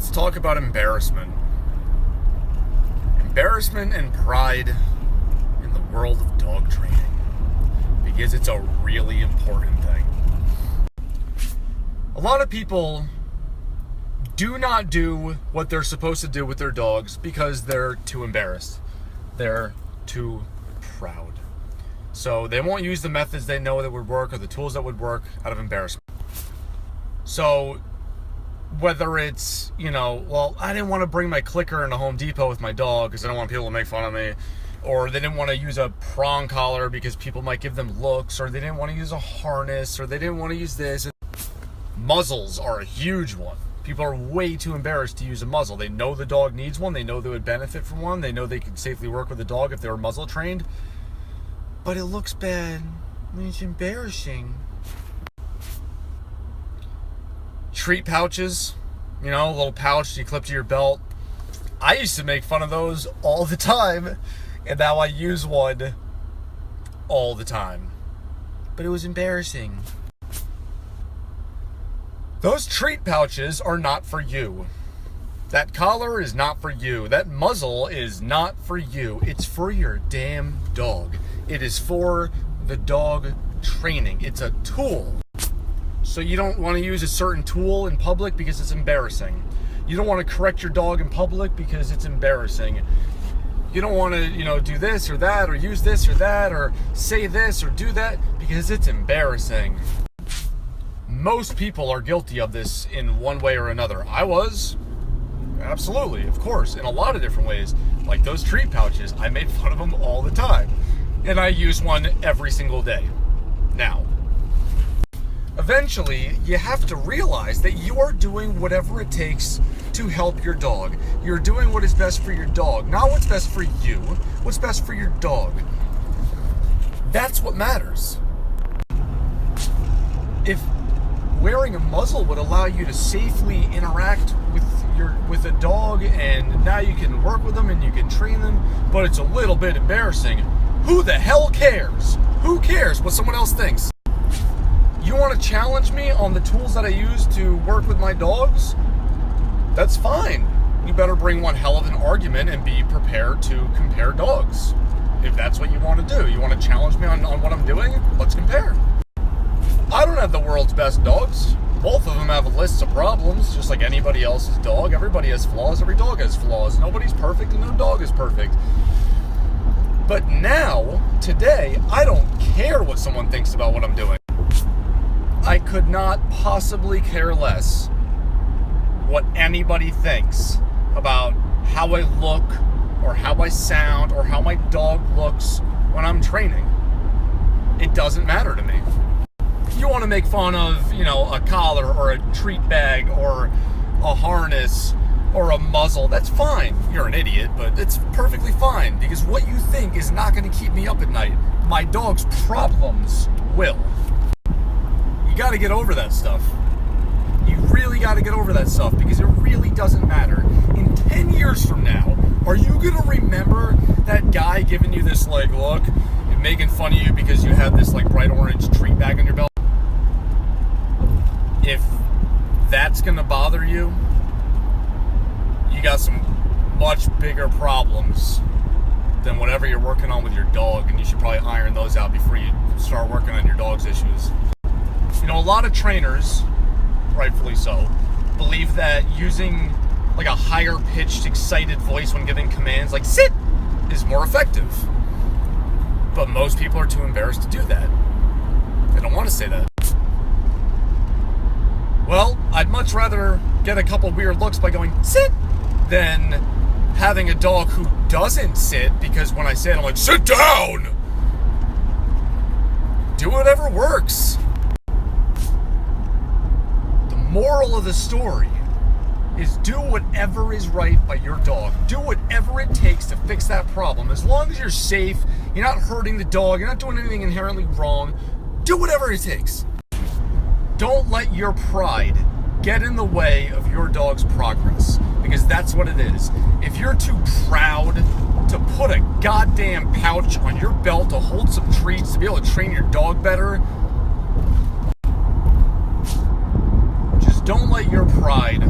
let's talk about embarrassment. Embarrassment and pride in the world of dog training. Because it's a really important thing. A lot of people do not do what they're supposed to do with their dogs because they're too embarrassed. They're too proud. So they won't use the methods they know that would work or the tools that would work out of embarrassment. So whether it's, well, I didn't want to bring my clicker into Home Depot with my dog because I don't want people to make fun of me, or they didn't want to use a prong collar because people might give them looks, or they didn't want to use a harness, or they didn't want to use this. Muzzles are a huge one. People are way too embarrassed to use a muzzle. They know the dog needs one. They know they would benefit from one. They know they could safely work with a dog if they were muzzle trained. But it looks bad. I mean, it's embarrassing. Treat pouches, a little pouch you clip to your belt. I used to make fun of those all the time, and now I use one all the time. But it was embarrassing. Those treat pouches are not for you. That collar is not for you. That muzzle is not for you. It's for your damn dog. It is for the dog training. It's a tool. So you don't want to use a certain tool in public because it's embarrassing. You don't want to correct your dog in public because it's embarrassing. You don't want to, do this or that, or use this or that, or say this or do that because it's embarrassing. Most people are guilty of this in one way or another. I was. Absolutely, of course, in a lot of different ways. Like those treat pouches, I made fun of them all the time. And I use one every single day. Now, eventually, you have to realize that you are doing whatever it takes to help your dog. You're doing what is best for your dog, not what's best for you, what's best for your dog. That's what matters. If wearing a muzzle would allow you to safely interact with a dog, and now you can work with them and you can train them, but it's a little bit embarrassing, who the hell cares? Who cares what someone else thinks? You want to challenge me on the tools that I use to work with my dogs? That's fine. You better bring one hell of an argument and be prepared to compare dogs. If that's what you want to do. You want to challenge me on what I'm doing? Let's compare. I don't have the world's best dogs. Both of them have lists of problems, just like anybody else's dog. Everybody has flaws. Every dog has flaws. Nobody's perfect and no dog is perfect. But now, today, I don't care what someone thinks about what I'm doing. I could not possibly care less what anybody thinks about how I look or how I sound or how my dog looks when I'm training. It doesn't matter to me. You want to make fun of, a collar or a treat bag or a harness or a muzzle, that's fine. You're an idiot, but it's perfectly fine because what you think is not going to keep me up at night. My dog's problems will. You got to get over that stuff. You really got to get over that stuff because it really doesn't matter. In 10 years from now, are you going to remember that guy giving you this look and making fun of you because you had this bright orange treat bag on your belt? If that's going to bother you, you got some much bigger problems than whatever you're working on with your dog, and you should probably iron those out before you start working on your dog's issues. A lot of trainers, rightfully so, believe that using a higher pitched, excited voice when giving commands like sit is more effective. But most people are too embarrassed to do that. They don't want to say that. Well, I'd much rather get a couple weird looks by going sit than having a dog who doesn't sit because when I say it, I'm like, sit down! Do whatever works. Moral of the story is do whatever is right by your dog. Do whatever it takes to fix that problem. As long as you're safe, you're not hurting the dog, you're not doing anything inherently wrong, do whatever it takes. Don't let your pride get in the way of your dog's progress, because that's what it is. If you're too proud to put a goddamn pouch on your belt to hold some treats to be able to train your dog better, don't let your pride